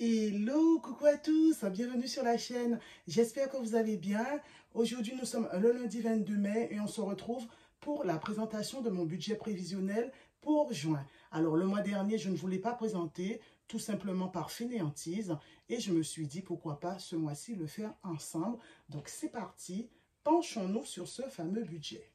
Hello, coucou à tous, bienvenue sur la chaîne. J'espère que vous allez bien. Aujourd'hui, nous sommes le lundi 22 mai et on se retrouve pour la présentation de mon budget prévisionnel pour juin. Alors, le mois dernier, je ne voulais pas présenter tout simplement par fainéantise et je me suis dit pourquoi pas ce mois-ci le faire ensemble. Donc, c'est parti, penchons-nous sur ce fameux budget.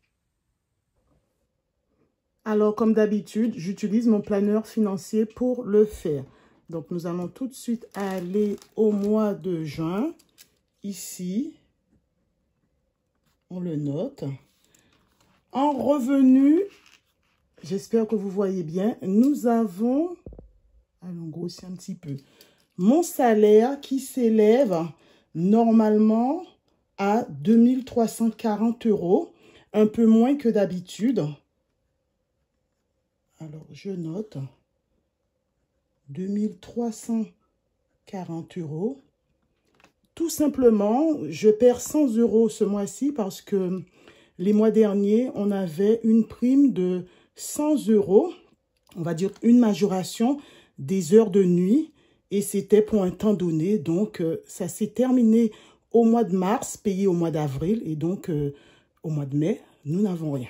Alors, comme d'habitude, j'utilise mon planeur financier pour le faire. Donc, nous allons tout de suite aller au mois de juin. Ici, on le note. En revenu, j'espère que vous voyez bien, nous avons, allons grossir un petit peu, mon salaire qui s'élève normalement à 2340 €, un peu moins que d'habitude. Alors, je note 2340 €. Tout simplement, je perds 100 € ce mois-ci parce que les mois derniers, on avait une prime de 100 €, on va dire une majoration des heures de nuit, et c'était pour un temps donné. Donc, ça s'est terminé au mois de mars, payé au mois d'avril, et donc au mois de mai, nous n'avons rien.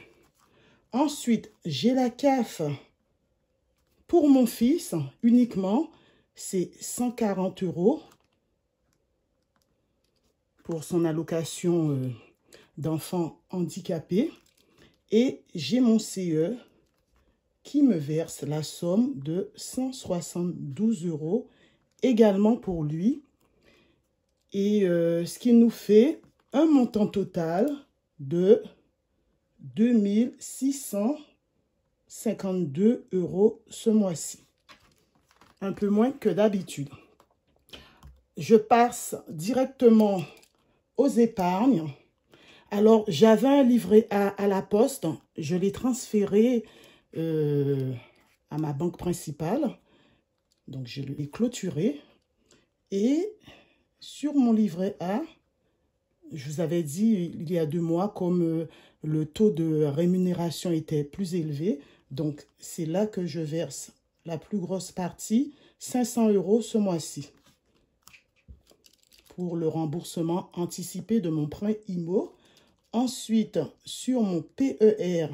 Ensuite, j'ai la CAF pour mon fils uniquement, c'est 140 € pour son allocation d'enfant handicapé. Et j'ai mon CE qui me verse la somme de 172 € également pour lui. Et ce qui nous fait un montant total de 2652 € ce mois-ci. Un peu moins que d'habitude. Je passe directement aux épargnes. Alors, j'avais un livret A à la poste. Je l'ai transféré à ma banque principale. Donc, je l'ai clôturé. Et sur mon livret A, je vous avais dit il y a 2 mois, comme le taux de rémunération était plus élevé, donc c'est là que je verse la plus grosse partie, 500 € ce mois-ci, pour le remboursement anticipé de mon prêt IMO. Ensuite, sur mon PER,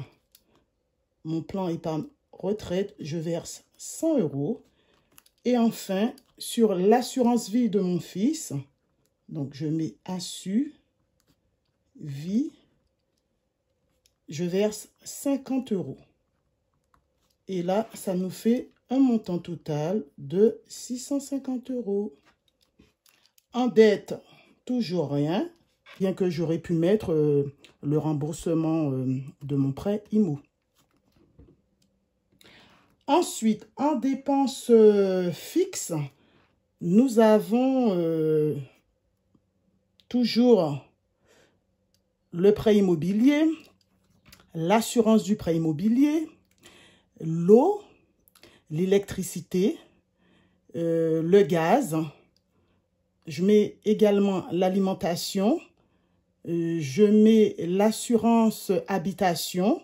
mon plan épargne retraite, je verse 100 €. Et enfin, sur l'assurance vie de mon fils, donc je mets Assu vie, je verse 50 €. Et là, ça nous fait un montant total de 650 €. En dette, toujours rien, bien que j'aurais pu mettre le remboursement de mon prêt IMO. Ensuite, en dépenses fixes, nous avons toujours le prêt immobilier, l'assurance du prêt immobilier, l'eau, l'électricité, le gaz. Je mets également l'alimentation. Je mets l'assurance habitation.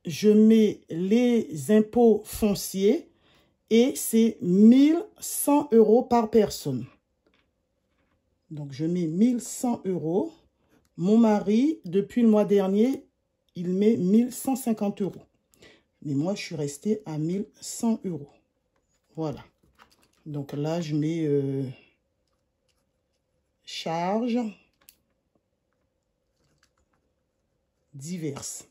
Je mets les impôts fonciers et c'est 1100 € par personne. Donc, je mets 1100 €. Mon mari, depuis le mois dernier, il met 1150 €. Mais moi, je suis restée à 1100 €. Voilà. Donc là, je mets charges diverses.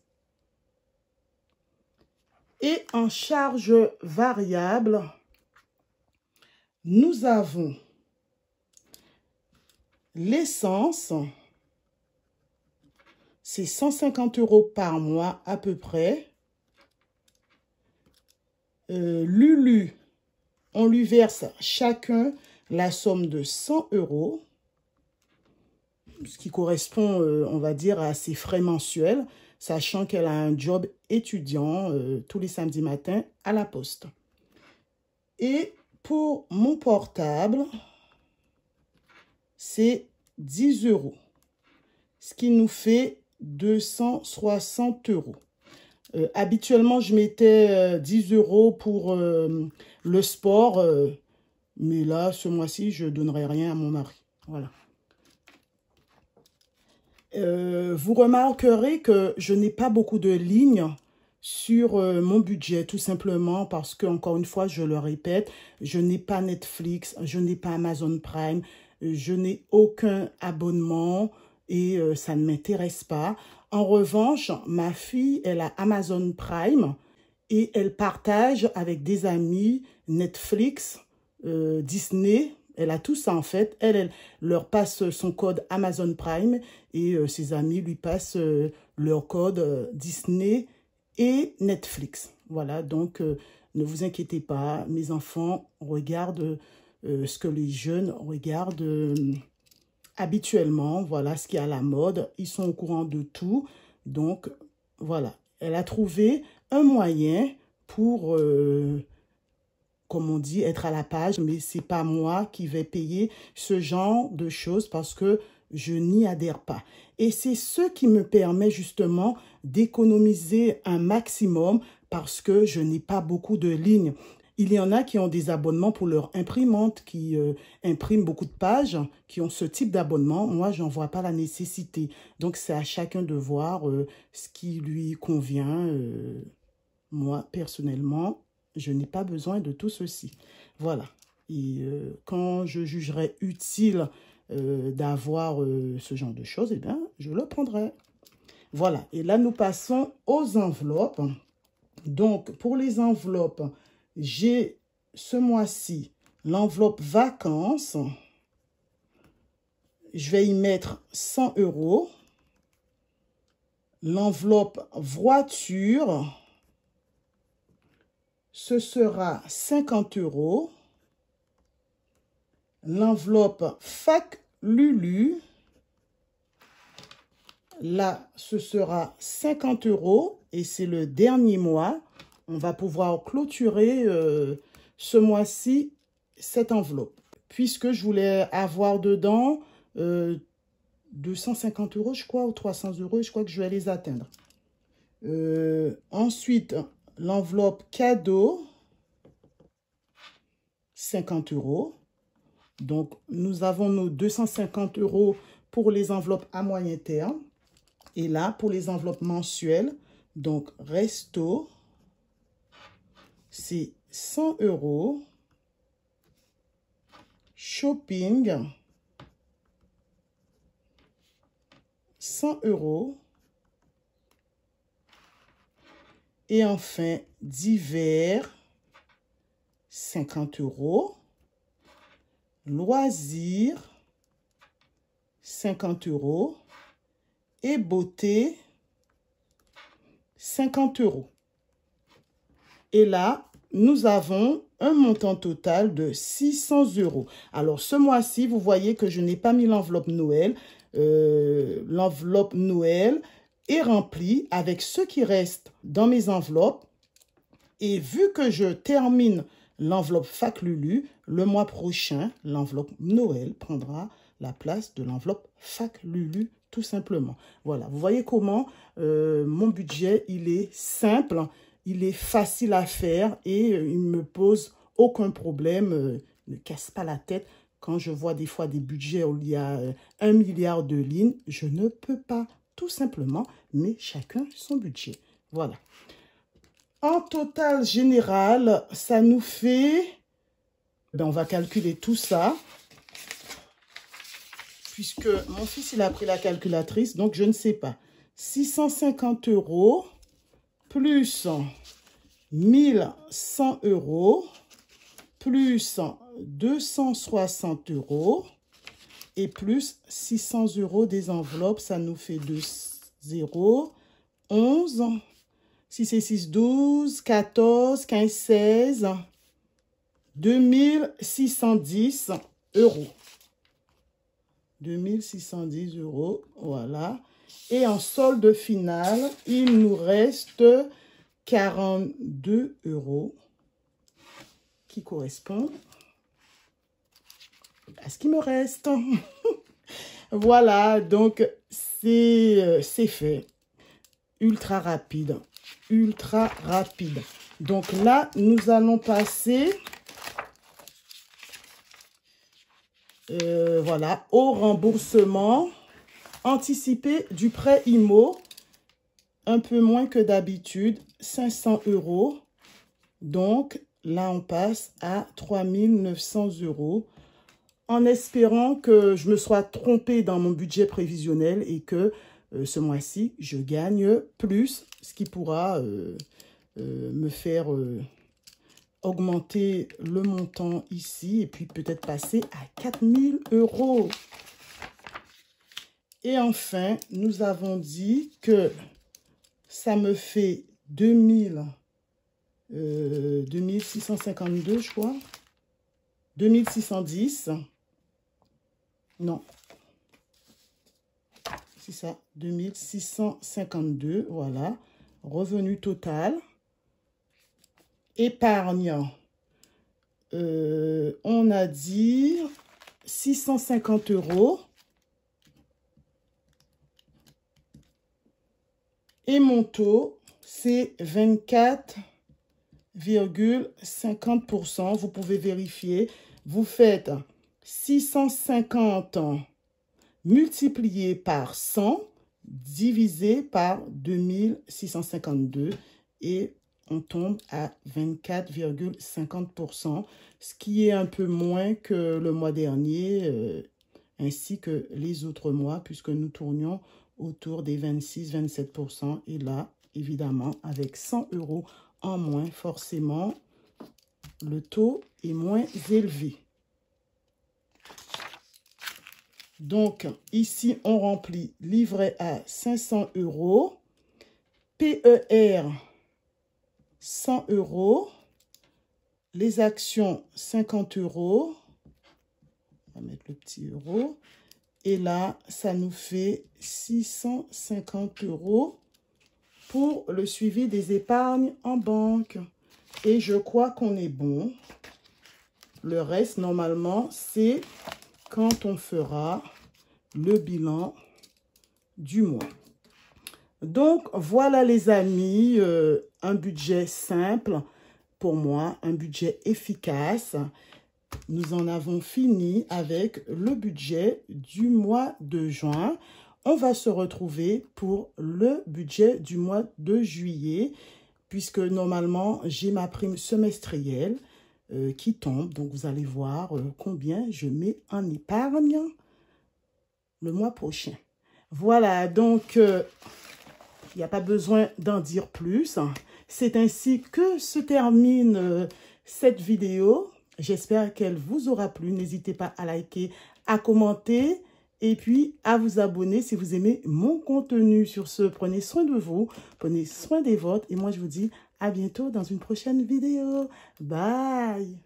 Et en charge variable, nous avons l'essence, c'est 150 € par mois à peu près. Lulu, on lui verse chacun la somme de 100 €, ce qui correspond, on va dire, à ses frais mensuels, sachant qu'elle a un job étudiant tous les samedis matins à la poste. Et pour mon portable, c'est 10 €, ce qui nous fait 260 €. Habituellement, je mettais 10 € pour le sport Mais là, ce mois-ci, je ne donnerai rien à mon mari. Voilà. Vous remarquerez que je n'ai pas beaucoup de lignes sur mon budget, tout simplement parce que, encore une fois, je le répète, je n'ai pas Netflix, je n'ai pas Amazon Prime, je n'ai aucun abonnement et ça ne m'intéresse pas. En revanche, ma fille, elle a Amazon Prime et elle partage avec des amis Netflix, Disney. Elle a tout ça en fait. Elle leur passe son code Amazon Prime et ses amis lui passent leur code Disney et Netflix. Voilà, donc ne vous inquiétez pas, mes enfants regardent ce que les jeunes regardent habituellement. Voilà ce qui est à la mode. Ils sont au courant de tout. Donc voilà, elle a trouvé un moyen pour... comme on dit, être à la page, mais c'est pas moi qui vais payer ce genre de choses parce que je n'y adhère pas. Et c'est ce qui me permet justement d'économiser un maximum parce que je n'ai pas beaucoup de lignes. Il y en a qui ont des abonnements pour leur imprimante, qui impriment beaucoup de pages, qui ont ce type d'abonnement. Moi, je n'en vois pas la nécessité. Donc, c'est à chacun de voir ce qui lui convient. Moi, personnellement, je n'ai pas besoin de tout ceci. Voilà. Et quand je jugerai utile d'avoir ce genre de choses, eh bien, je le prendrai. Voilà. Et là, nous passons aux enveloppes. Donc, pour les enveloppes, j'ai ce mois-ci l'enveloppe vacances. Je vais y mettre 100 €. L'enveloppe voiture, ce sera 50 €. L'enveloppe fac Lulu, là, ce sera 50 € et c'est le dernier mois. On va pouvoir clôturer ce mois-ci cette enveloppe. Puisque je voulais avoir dedans 250 €, je crois, ou 300 €, je crois que je vais les atteindre. Ensuite, l'enveloppe cadeau, 50 €. Donc, nous avons nos 250 € pour les enveloppes à moyen terme. Et là, pour les enveloppes mensuelles, donc resto, c'est 100 €. Shopping, 100 €. Et enfin, divers, 50 €. Loisirs, 50 €. Et beauté, 50 €. Et là, nous avons un montant total de 600 €. Alors, ce mois-ci, vous voyez que je n'ai pas mis l'enveloppe Noël. L'enveloppe Noël est remplie avec ce qui reste dans mes enveloppes. Et vu que je termine l'enveloppe fac Lulu, le mois prochain, l'enveloppe Noël prendra la place de l'enveloppe fac Lulu, tout simplement. Voilà, vous voyez comment mon budget, il est simple, il est facile à faire et il ne me pose aucun problème, ne casse pas la tête. Quand je vois des fois des budgets où il y a 1 milliard de lignes, je ne peux pas, tout simplement, mais chacun son budget. Voilà. En total général, ça nous fait... Ben, on va calculer tout ça. Puisque mon fils, il a pris la calculatrice, donc je ne sais pas. 650 € plus 1100 € plus 260 € et plus 600 € des enveloppes, ça nous fait 2 0, 11, 6 et 6, 12, 14, 15, 16, 2610 €. 2610 €, voilà. Et en solde final, il nous reste 42 € qui correspond à ce qui me reste. Voilà, donc c'est fait. Ultra rapide, ultra rapide. Donc là, nous allons passer voilà, au remboursement anticipé du prêt IMO, un peu moins que d'habitude, 500 €. Donc, là, on passe à 3 900 €, en espérant que je me sois trompée dans mon budget prévisionnel et que ce mois-ci, je gagne plus, ce qui pourra me faire augmenter le montant ici et puis peut-être passer à 4 000 €. Et enfin, nous avons dit que ça me fait 2652, je crois. 2610. Non. C'est ça, 2652, voilà. Revenu total. Épargne. On a dit 650 €. Et mon taux, c'est 24,50%. Vous pouvez vérifier. Vous faites 650 multiplié par 100 divisé par 2652 et on tombe à 24,50%, ce qui est un peu moins que le mois dernier, ainsi que les autres mois, puisque nous tournions autour des 26-27%. Et là, évidemment, avec 100 € en moins, forcément, le taux est moins élevé. Donc, ici, on remplit livret A 500 €, PER 100 €, les actions 50 €. On va mettre le petit euro. Et là, ça nous fait 650 € pour le suivi des épargnes en banque. Et je crois qu'on est bon. Le reste, normalement, c'est quand on fera le bilan du mois. Donc, voilà les amis, un budget simple pour moi, un budget efficace. Nous en avons fini avec le budget du mois de juin. On va se retrouver pour le budget du mois de juillet, puisque normalement, j'ai ma prime semestrielle qui tombe. Donc, vous allez voir combien je mets en épargne le mois prochain. Voilà, donc, il n'y a pas besoin d'en dire plus. C'est ainsi que se termine cette vidéo. J'espère qu'elle vous aura plu. N'hésitez pas à liker, à commenter et puis à vous abonner si vous aimez mon contenu. Sur ce, prenez soin de vous, prenez soin des vôtres. Et moi, je vous dis à bientôt dans une prochaine vidéo. Bye!